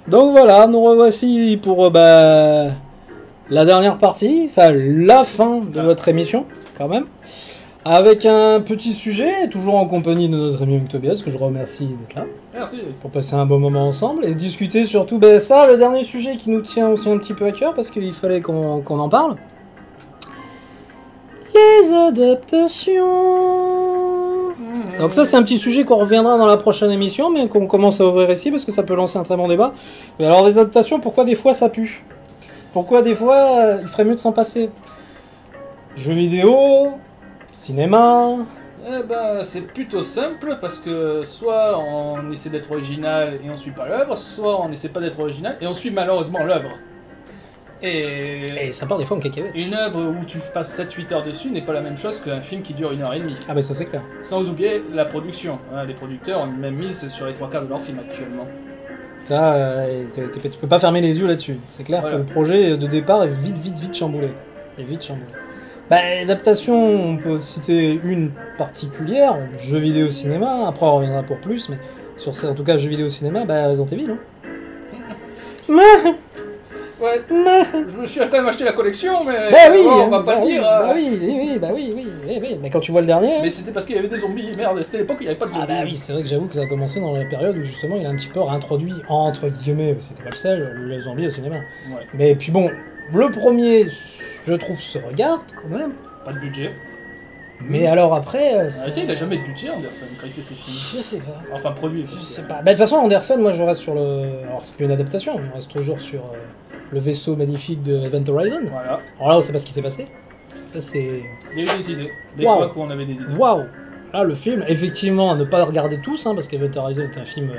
Donc voilà, nous revoici pour la dernière partie, enfin la fin de votre émission, quand même. Avec un petit sujet, toujours en compagnie de notre ami Tobias, que je remercie d'être là. Merci. Pour passer un bon moment ensemble et discuter surtout, ça, le dernier sujet qui nous tient aussi un petit peu à cœur, parce qu'il fallait qu'on en parle. Les adaptations. Donc ça, c'est un petit sujet qu'on reviendra dans la prochaine émission, mais qu'on commence à ouvrir ici, parce que ça peut lancer un très bon débat. Mais alors, les adaptations, pourquoi des fois ça pue? Pourquoi des fois, il ferait mieux de s'en passer? Jeux vidéo, cinéma... Eh ben, c'est plutôt simple parce que soit on essaie d'être original et on suit pas l'œuvre, soit on essaie pas d'être original et on suit malheureusement l'œuvre. Et ça part des fois en cacahuète. Une œuvre où tu passes 7-8 heures dessus n'est pas la même chose qu'un film qui dure 1h30. Ah bah ça c'est clair. Sans oublier la production. Hein, les producteurs ont même mise sur les 3/4 de leur film actuellement. Ça, tu peux pas fermer les yeux là-dessus. C'est clair Voilà. que le projet de départ est vite chamboulé. L'adaptation, on peut citer une particulière, jeux vidéo cinéma, après on reviendra pour plus, mais sur ça, en tout cas jeux vidéo cinéma, Resident Evil, hein. Ouais, je me suis quand même acheté la collection, mais Oui, on va pas le dire. oui, mais quand tu vois le dernier... Mais c'était parce qu'il y avait des zombies, merde, c'était l'époque où il n'y avait pas de zombies. Ah bah oui, c'est vrai que j'avoue que ça a commencé dans la période où justement il a un petit peu réintroduit, entre guillemets, c'était pas le seul, les zombies au cinéma. Ouais. Mais puis bon, le premier, je trouve, se regarde quand même. Pas de budget. Mais alors après... Arrêtez, il a jamais de budget, Anderson, quand il fait ses films. Je sais pas. Enfin, produit. Je sais pas. De toute façon, Anderson, moi je reste sur le... Alors c'est plus une adaptation, mais on reste toujours sur le vaisseau magnifique de Event Horizon. Voilà. Alors là, on sait pas ce qui s'est passé. Ça c'est... Il y a eu des idées. Des Waouh. époques où on avait des idées. Waouh. Là, le film, effectivement, à ne pas le regarder tous, hein, parce qu'Event Horizon est un film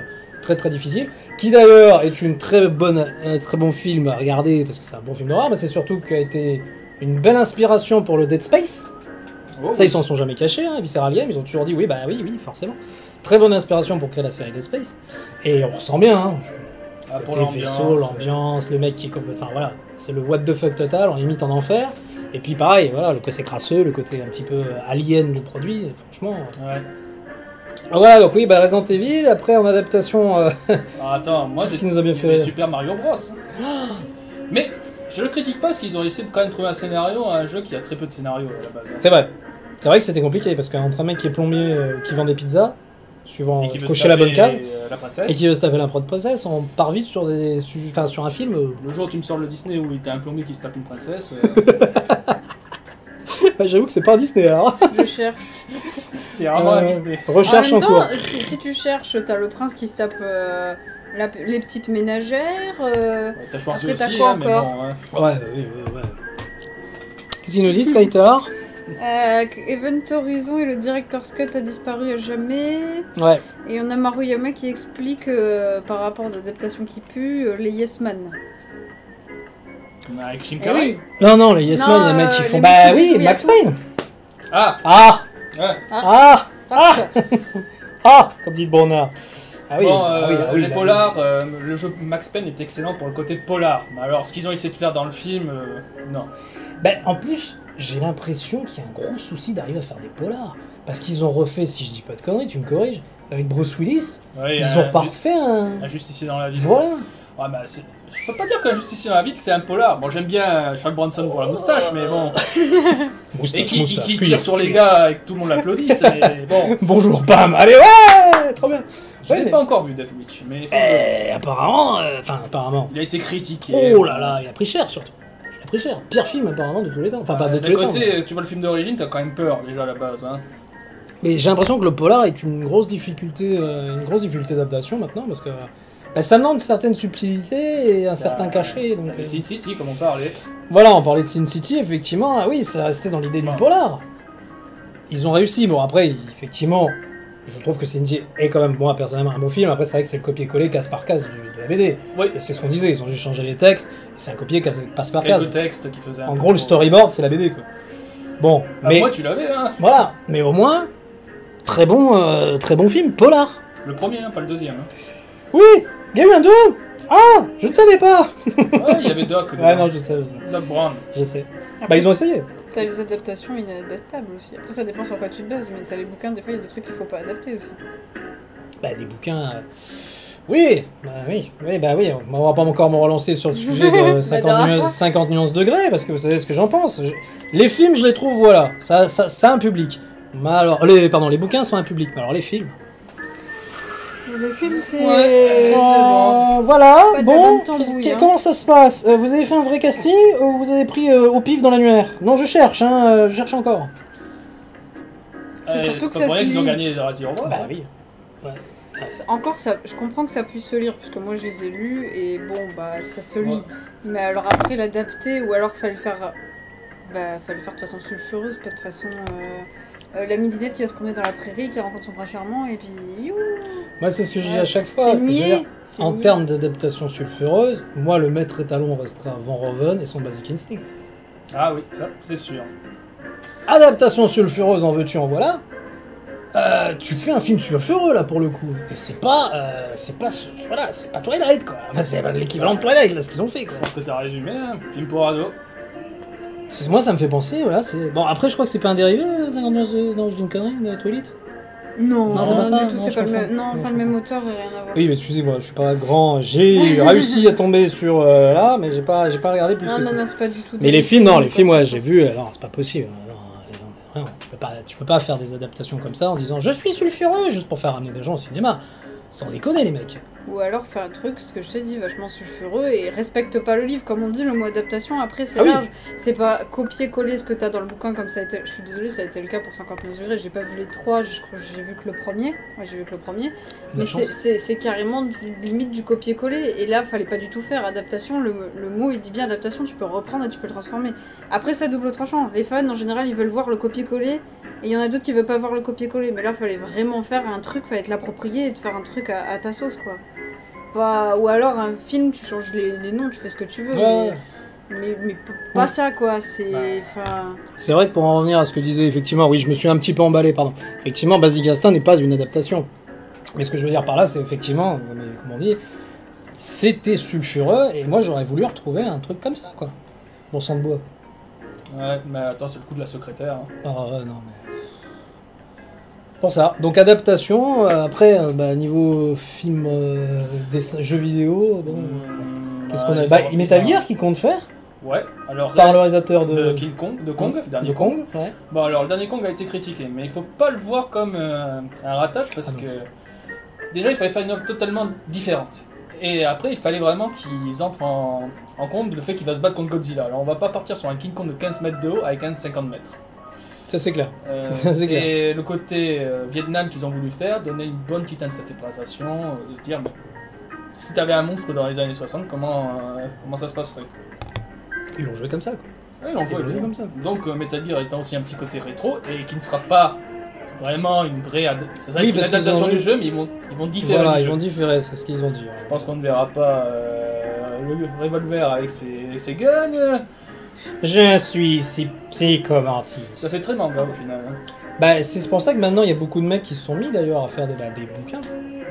très très difficile, qui d'ailleurs est un très bon film à regarder, parce que c'est un bon film d'horreur, mais c'est surtout qu'il a été une belle inspiration pour le Dead Space. Oh, Ça, ils s'en sont jamais cachés, hein, Visceral Games, ils ont toujours dit oui, forcément. Très bonne inspiration pour créer la série Dead Space. Et on ressent bien, hein. Ah, pour Le vaisseau, l'ambiance. l'ambiance, le mec qui est comme... Enfin voilà, c'est le what the fuck total, on limite en enfer. Et puis pareil, voilà, le côté crasseux, le côté un petit peu alien du produit, franchement... Ouais. Voilà, donc oui, Resident Evil, après en adaptation... Alors, attends, moi Qu'est-ce qui nous a bien fait j'ai rire Super Mario Bros. Mais je le critique pas parce qu'ils ont essayé de quand même trouver un scénario à un jeu qui a très peu de scénario à la base. C'est vrai que c'était compliqué, parce qu'entre un mec qui est plombier, qui vend des pizzas, suivant Et qui veut cocher se la bonne taper, case, la princesse. et qui veut se taper l'impro de process, on part vite sur des sur un film... Le jour où tu me sors le Disney où il était un plombier qui se tape une princesse. J'avoue que c'est pas un Disney, alors. Je cherche. C'est vraiment un Disney. Recherche en en même cours. temps, si tu cherches, t'as le prince qui se tape les petites ménagères. T'as choisi Après, t'as aussi, quoi hein, mais encore bon. Hein. Ouais. Qu'est-ce qu'il nous dit, Skytar? Event Horizon et le Director's Cut a disparu à jamais. Ouais. Et on a Maruyama qui explique par rapport aux adaptations qui puent, les Yes Man. Avec Jim Eh Carrey. oui. Non, les Yes Man, Non, les mecs qui les font... mecs qui disent oui à Max tout. Payne. Ah Ah, comme dit le Bernard. Ah oui, bon, là, les polars, le jeu Max Payne est excellent pour le côté polar. Mais alors, ce qu'ils ont essayé de faire dans le film, non. En plus, j'ai l'impression qu'il y a un gros souci d'arriver à faire des polars. Parce qu'ils ont refait, si je dis pas de conneries, tu me corriges, avec Bruce Willis, Ouais, ils ont pas refait un... Un justicier dans la ville. Voilà. Ouais, bah, je peux pas dire qu'un justicier dans la ville, c'est un polar. Bon, j'aime bien Charles Bronson pour la moustache, mais bon. Et qui tire sur les gars et que tout le monde l'applaudisse, mais bon. Bonjour, bam, allez, ouais, trop bien. Je l'ai pas encore vu, Death Witch, mais faut que je- Apparemment, il a été critiqué. oh là là, il a pris cher surtout. Il a pris cher. Pire film apparemment de tous les temps. Enfin, pas de tous D'un les temps. côté, tu vois le film d'origine, t'as quand même peur déjà à la base. Hein. Mais j'ai l'impression que le polar est une grosse difficulté d'adaptation maintenant parce que ça demande une certaine subtilité et un certain cachet. Donc, Et Sin City, comme on parlait. voilà, on parlait de Sin City, effectivement, ah oui, ça restait dans l'idée du polar. Ils ont réussi, bon après, effectivement, je trouve que Sin City est quand même, moi personnellement, un bon film, après c'est vrai que c'est le copier-coller case par case de la BD. Oui. Et c'est ce qu'on disait, ils ont juste changé les textes, et c'est un copier passe par case. Quelques textes qui faisaient un En peu gros, le trop- storyboard, c'est la BD, quoi. Bon, Ah, mais moi, tu l'avais, hein. voilà, mais au moins, très bon film, polar. Le premier, hein, pas le deuxième. Hein. Oui, il y a eu un 2. Ah, je ne savais pas. Ouais, il y avait Doc. Ouais, non, je sais. Doc Brown. Je sais. Après, Ils ont essayé. T'as les adaptations inadaptables aussi. Après, ça dépend sur quoi tu te bases, mais t'as les bouquins, des fois, il y a des trucs qu'il faut pas adapter aussi. Des bouquins... Oui, bah oui, on va pas encore me relancer sur le sujet de 50 nuances degrés, parce que vous savez ce que j'en pense. Les films, je les trouve, voilà, ça a un public. Mais alors, les bouquins sont un public, mais alors les films... Le film, c'est... Ouais, c'est bon. Voilà, Pas de bon, la bonne tambouille, hein. comment ça se passe? Vous avez fait un vrai casting ou vous avez pris au pif dans l'annuaire? Non, je cherche encore. C'est surtout c'est que pas ça pour rien se qu'ils ont lit. gagné les Razzie Awards. Bah oui. Encore, ça, je comprends que ça puisse se lire, parce que moi je les ai lus, et bon, bah ça se lit. Mais alors après, l'adapter, ou alors fallait le faire de façon sulfureuse, pas de façon... l'ami d'Idette qui va se promener dans la prairie, qui rencontre son prince charmant, et puis... Moi, c'est ce que je dis à chaque fois. C'est Je veux niais. dire, en termes d'adaptation sulfureuse, moi, le maître étalon restera Van Roven et son Basic Instinct. Ah oui, ça, c'est sûr. Adaptation sulfureuse, en veux-tu, en voilà. Tu fais un film sulfureux, là, pour le coup. Et c'est pas Twilight, quoi. Enfin, c'est l'équivalent de Twilight, là, ce qu'ils ont fait, quoi. Je pense que t'as résumé, hein, film pour ado. Moi, ça me fait penser, voilà, c'est... Bon, après, je crois que c'est pas un dérivé, 50 nuances d'une connerie, de Twilight. Non, Non, c'est pas ça, du tout, non, c'est je pas le confonds. même... Non, Non, pas je le même confonds. auteur et rien à voir. Oui, mais excusez-moi, je suis pas grand. J'ai réussi à tomber sur là, mais j'ai pas regardé plus Non, que non, ça. non, c'est pas du tout... Mais les films, non, ouais, j'ai vu. Non, c'est pas possible. Non, tu peux pas faire des adaptations comme ça en disant je suis sulfureux juste pour faire ramener des gens au cinéma. Sans déconner, les mecs. Ou alors faire un truc, ce que je t'ai dit, vachement sulfureux et respecte pas le livre. Comme on dit, le mot adaptation, après c'est Ah oui. large. C'est pas copier-coller ce que t'as dans le bouquin comme ça a été. Je suis désolée, ça a été le cas pour 59 degrés. J'ai pas vu les trois, je crois que j'ai vu que le premier. Ouais, j'ai vu que le premier. Mais c'est carrément limite du copier-coller. Et là, fallait pas du tout faire adaptation. Le mot il dit bien adaptation, tu peux reprendre et tu peux le transformer. Après, ça double tranchant. Les fans en général ils veulent voir le copier-coller. Et il y en a d'autres qui veulent pas voir le copier-coller. Mais là, fallait vraiment faire un truc, fallait te l'approprier et te faire un truc à ta sauce quoi. Ou alors un film, tu changes les noms, tu fais ce que tu veux. Ouais. Mais pas ça quoi. C'est vrai que pour en revenir à ce que disait effectivement, oui, je me suis un petit peu emballé, pardon. Effectivement, Basic Instinct n'est pas une adaptation. Mais ce que je veux dire par là, c'est effectivement, comme on dit, c'était sulfureux et moi j'aurais voulu retrouver un truc comme ça quoi. Bon sang de bois. Ouais, mais attends, c'est le coup de la secrétaire. Hein. Ah ouais, non mais... Pour ça. Donc adaptation, après, niveau film, jeux vidéo, bon... Qu'est-ce qu'on a Metal Gear qui compte faire. Ouais, alors... Par le réalisateur de King Kong, de Kong, le dernier de Kong, ouais. Bon alors, le dernier Kong a été critiqué, mais il faut pas le voir comme un ratage, parce que... Déjà, il fallait faire une œuvre totalement différente. Et après, il fallait vraiment qu'ils entrent en compte le fait qu'il va se battre contre Godzilla. Alors on va pas partir sur un King Kong de 15 mètres de haut avec un de 50 mètres. Ça c'est clair. Et le côté Vietnam qu'ils ont voulu faire, donner une bonne petite interprétation, de se dire, mais, si t'avais un monstre dans les années 60, comment ça se passerait? Ils l'ont joué comme ça quoi. Ouais, ils l'ont joué comme ça. Donc Metal Gear étant aussi un petit côté rétro, et qui ne sera pas vraiment une vraie ça sera une adaptation du jeu, mais ils vont différer du jeu. Ils vont différer, c'est ce qu'ils ont dit. Je pense qu'on ne verra pas le revolver avec ses guns. Je suis si psychomantis. Ça fait très manga au final. Hein. Bah, c'est pour ça que maintenant il y a beaucoup de mecs qui se sont mis d'ailleurs à faire des bouquins,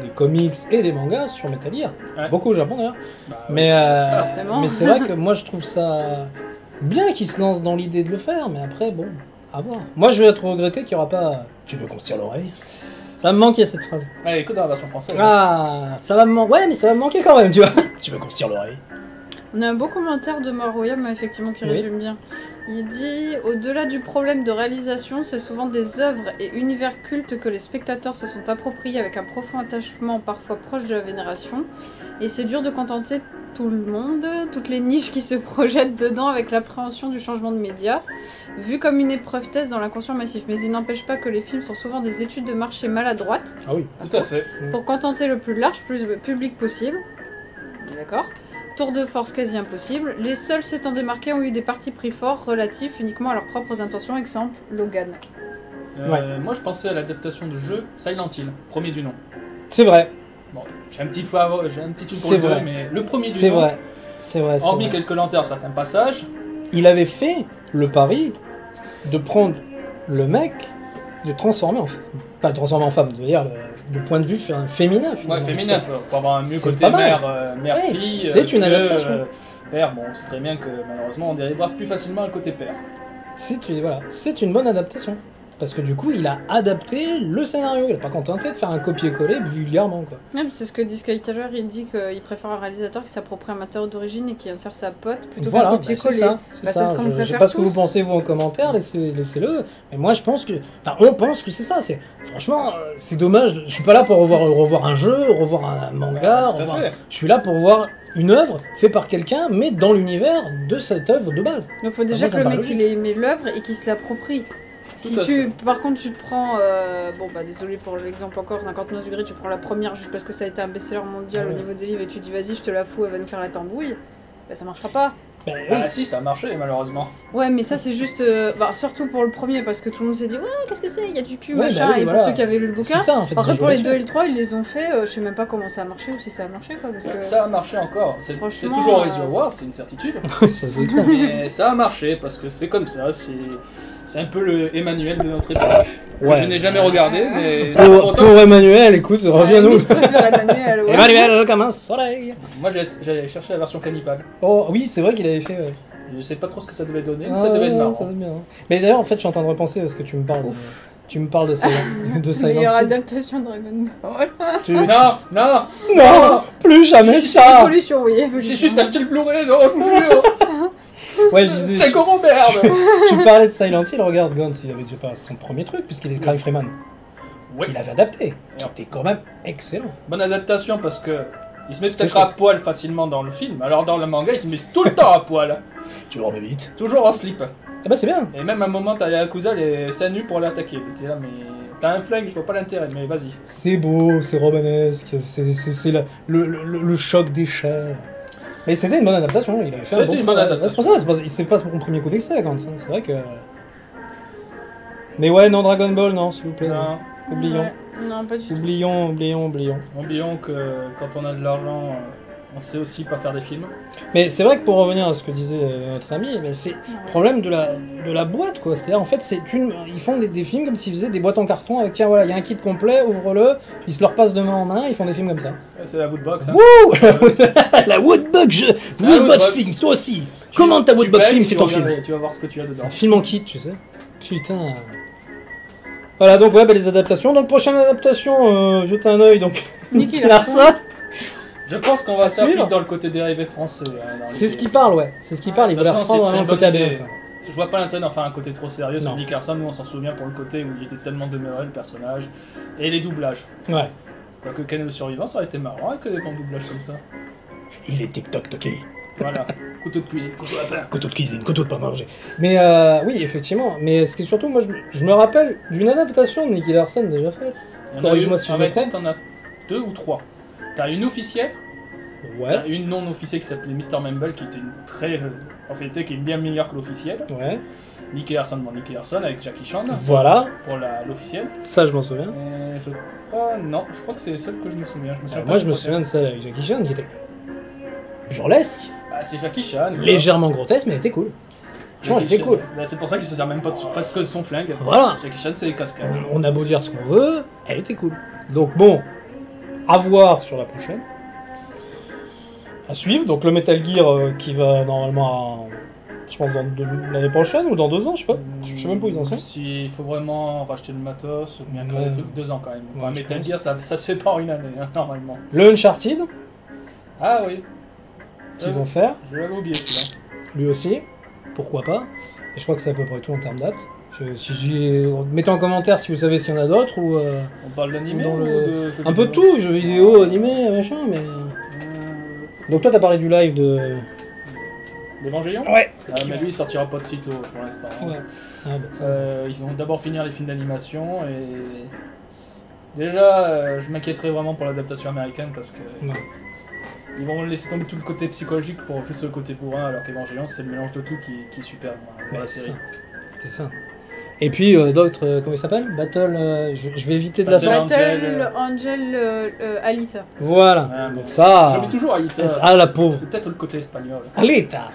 des comics et des mangas sur Metal Gear. Ouais. Beaucoup au Japon d'ailleurs. Bah, mais c'est vrai que moi je trouve ça bien qu'ils se lancent dans l'idée de le faire, mais après bon, à voir. Moi je vais être regretté qu'il n'y aura pas. Tu veux qu'on se tire l'oreille? Ça va me manquer cette phrase. Ouais, écoute dans la version française. Ah, ça va me manquer. Ouais, mais ça va me manquer quand même, tu vois. Tu veux qu'on se tire l'oreille? On a un beau commentaire de Maroyam, effectivement, qui résume bien. Il dit « Au-delà du problème de réalisation, c'est souvent des œuvres et univers cultes que les spectateurs se sont appropriés avec un profond attachement, parfois proche de la vénération. Et c'est dur de contenter tout le monde, toutes les niches qui se projettent dedans avec l'appréhension du changement de média, vu comme une épreuve test dans l'inconscient massif. Mais il n'empêche pas que les films sont souvent des études de marché maladroites. Ah oui, tout à fait. Pour contenter le plus large public possible. D'accord ? Tour de force quasi impossible. Les seuls s'étant démarqués ont eu des partis pris forts relatifs uniquement à leurs propres intentions. Exemple, Logan. Moi je pensais à l'adaptation de jeu Silent Hill, premier du nom. C'est vrai. Bon, j'ai un petit truc pour le deux, mais le premier du nom. C'est vrai. Hormis quelques lenteurs, certains passages. Il avait fait le pari de prendre le mec, de transformer en femme. Pas transformer en femme, dire du point de vue féminin. Ouais, féminin, pour avoir un mieux côté mère-fille. C'est une adaptation. Père, bon, c'est très bien que malheureusement on dérivera plus facilement le côté père. C'est une bonne adaptation. parce que du coup, il a adapté le scénario. Il n'a pas contenté de faire un copier-coller vulgairement, quoi. Ouais, c'est ce que dit Sky Taylor, il dit qu'il préfère un réalisateur qui s'approprie un matériau d'origine et qui insère sa pote plutôt qu'un copier-coller. C'est ça. Je sais pas ce que vous pensez, vous, en commentaire, laissez-le. Mais moi, je pense que... Enfin, on pense que c'est ça. Franchement, c'est dommage. Je suis pas là pour revoir un jeu, revoir un manga. Je suis là pour voir une œuvre faite par quelqu'un, mais dans l'univers de cette œuvre de base. Donc il faut déjà que le mec il ait aimé l'œuvre et qu'il se l'approprie. Par contre, tu te prends, désolé pour l'exemple encore, d'un 49 degrés, tu prends la première juste parce que ça a été un best-seller mondial au niveau des livres et tu dis vas-y, je te la fous, elle va nous faire la tambouille, bah ça marchera pas. Si, ça a marché malheureusement. Ouais, mais ça c'est juste, surtout pour le premier parce que tout le monde s'est dit ouais, qu'est-ce que c'est, il y a du cul, machin, et pour ceux qui avaient lu le bouquin. Ça, en fait, après pour les 2 et le 3, ils les ont fait, je sais même pas comment ça a marché ou si ça a marché quoi. Parce que... Ça a marché encore, c'est toujours Raise Your Word, c'est une certitude. Ça c'est clair. Mais ça a marché parce que c'est comme ça, c'est un peu le Emmanuel de notre époque. Que je n'ai jamais regardé, mais... Pour Emmanuel, écoute, reviens-nous. Emmanuel, comme un soleil. Moi, j'avais cherché la version cannibale. Oh oui, c'est vrai qu'il avait fait... Je sais pas trop ce que ça devait donner, mais ça devait être marrant. Ça devait bien. Mais d'ailleurs, en fait, je suis en train de repenser parce que tu me parles de Silent meilleure adaptation de Dragon Ball. Non, plus jamais ça. Évolution, oui. J'ai juste acheté le Blu-ray, non, je vous jure. Ouais, je disais. 5 € merde. Tu parlais de Silent Hill, regarde Gantz, il avait déjà pas son premier truc puisqu'il est Cry Freeman. Qu'il avait adapté, qui était quand même excellent. Bonne adaptation parce que il se met peut-être à poil facilement dans le film, alors dans le manga il se met tout le temps à poil. Tu remets vite. Toujours en slip. Ah bah c'est bien. Et même à un moment t'as Yakuza les seins nus pour l'attaquer. T'es là mais t'as un flingue, je vois pas l'intérêt, mais vas-y. C'est beau, c'est romanesque, c'est le choc des chairs. Mais c'était une bonne adaptation, il avait fait un bon bonne adaptation. C'est pour ça, c'est pas mon premier coup d'excès quand même, c'est vrai que... Mais ouais, non, Dragon Ball, non, s'il vous plaît. Non. Oublions. Ouais. Non, pas du tout. Oublions. Oublions que quand on a de l'argent, on sait aussi pas faire des films. Mais c'est vrai que pour revenir à ce que disait notre ami, c'est le problème de la boîte, quoi. C'est-à-dire, en fait, ils font des films comme s'ils faisaient des boîtes en carton avec, tiens, voilà, il y a un kit complet, ouvre-le, ils se le repassent de main en main, ils font des films comme ça. C'est la Woodbox, hein. Wouh. La Woodbox Woodbox Films, toi aussi. Comment ta Woodbox Film fait ton film? Tu vas voir ce que tu as dedans. Un film en kit, tu sais. Putain. Voilà, donc les adaptations. Donc prochaine adaptation, jetez un œil, donc Nicky Larson. Je pense qu'on va faire plus dans le côté dérivé français. C'est ce qui parle, ouais. C'est ce qui parle, il va reprendre vraiment le côté ABN. Je vois pas l'intérêt d'en faire un côté trop sérieux, parce que Nick Larson, nous on s'en souvient pour le côté où il était tellement demeuré le personnage, et les doublages. Ouais. Quoique Ken le survivant, ça aurait été marrant avec des doublages comme ça. Il est TikTok-toqué. Voilà, couteau de cuisine, couteau à pain. Couteau de cuisine, couteau de pas manger. Mais oui, effectivement. Mais ce qui est surtout, moi je me rappelle d'une adaptation de Nicky Larson déjà faite. Corrige-moi si je me trompe. T'en as 2 ou 3. T'as une officielle. Ouais. T'as une non officielle qui s'appelait Mr. Mumble, qui était une très. En fait, qui est bien meilleure que l'officielle. Ouais. Nicky Larson avec Jackie Chan. Voilà. Pour l'officielle. Ça, je m'en souviens. Je crois que c'est le seul que je me souviens. Moi, je me souviens de ça avec Jackie Chan, qui était burlesque. Bah, c'est Jackie Chan. Légèrement grotesque, mais elle était cool. Elle était cool. Bah, c'est pour ça qu'il se sert même pas parce que son flingue. Voilà. Jackie Chan, c'est les cascades. On a beau dire ce qu'on veut, elle était cool. Donc bon, à voir sur la prochaine. À suivre. Donc le Metal Gear qui va normalement, je pense, l'année prochaine ou dans 2 ans, je sais pas. Je sais même pas où ils en sont. Il faut vraiment racheter le matos, bien créer des trucs, 2 ans quand même. Ouais, Metal Gear, ça se fait pas en une année, hein, normalement. Le Uncharted. Ah oui. Qu'ils vont faire. Je l'avais oublié celui-là. Lui aussi. Pourquoi pas. Et je crois que c'est à peu près tout en termes d'actes. Mettez en commentaire si vous savez s'il y en a d'autres ou... On parle d'animé ou de jeux un peu de tout, jeux vidéo, animé, machin, mais... Donc toi t'as parlé du live de... D'Evangélion ? Ouais. Mais lui il sortira pas de sitôt pour l'instant. Ouais. Ah, bah, ils vont d'abord finir les films d'animation et... Déjà, je m'inquiéterais vraiment pour l'adaptation américaine parce que... Ouais. Ils vont laisser tomber tout le côté psychologique pour juste le côté bourrin, alors qu'Evangélion c'est le mélange de tout qui est super dans la série. C'est ça. Et puis d'autres, comment il s'appelle Battle, je vais éviter de la sorte. Battle Angel Alita. Voilà. Ah, donc ça. J'oublie toujours Alita. Ah la pauvre. C'est peut-être le côté espagnol. Alita.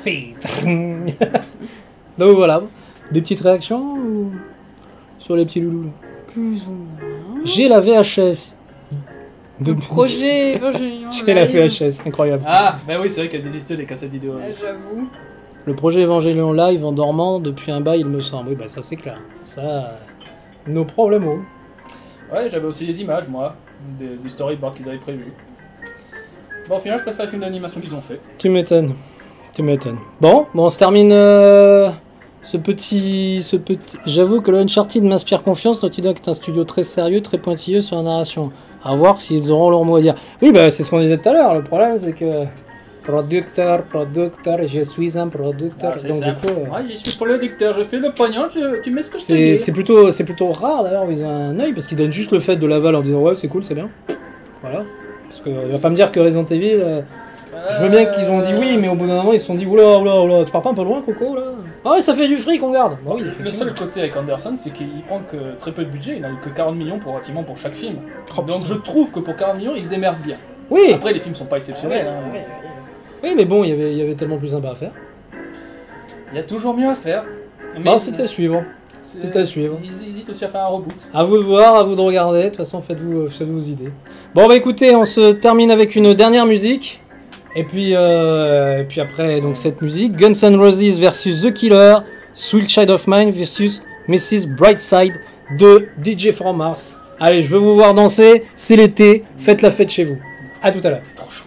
Donc voilà. Des petites réactions sur les petits loulous. Plus ou moins. J'ai la VHS. Le projet Evangélion. J'ai la VHS, incroyable. Ah, bah oui, c'est vrai qu'elles existaient les cassettes vidéo. J'avoue. Le projet Evangélion live en dormant depuis un bail, il me semble. Oui, bah ça c'est clair. Ça, nos problèmes. Ouais, j'avais aussi les images, moi, du storyboard qu'ils avaient prévu. Bon, au final, je préfère le film d'animation qu'ils ont fait. Tu m'étonnes. Bon, on se termine ce petit... J'avoue que le Uncharted m'inspire confiance. Naughty Dog est un studio très sérieux, très pointilleux sur la narration. À voir s'ils auront leur mot à dire. Oui, bah c'est ce qu'on disait tout à l'heure. Le problème, c'est que... Producteur, je suis un producteur. Ah, donc du coup, ouais, je suis producteur, je fais le pognon, tu mets ce que je te dis. c'est plutôt rare d'ailleurs, ils ont un œil parce qu'ils donnent juste le fait de l'aval en disant ouais c'est cool, c'est bien. Voilà. Parce que il va pas me dire que Resident Evil. Je veux bien qu'ils ont dit oui, mais au bout d'un moment ils se sont dit oula, tu pars pas un peu loin, Coco là. Ah ouais, ça fait du fric, on garde. Bah, oui, le seul côté avec Anderson, c'est qu'il prend que très peu de budget, il n'a que 40 millions pour chaque film. Donc je trouve que pour 40 millions, il se démerde bien. Oui. Après, les films sont pas exceptionnels. Oui, mais bon, il y avait tellement plus sympa à faire. Il y a toujours mieux à faire. Mais c'était à suivre. C'était à suivre. Ils hésitent aussi à faire un reboot. À vous de voir, à vous de regarder. De toute façon, faites-vous vos idées. Bon, bah écoutez, on se termine avec une dernière musique. Et puis après, donc cette musique, Guns N' Roses versus The Killer, Sweet Child of Mine versus Mrs. Brightside de DJ From Mars. Allez, je veux vous voir danser. C'est l'été. Faites la fête chez vous. À tout à l'heure. Trop chaud.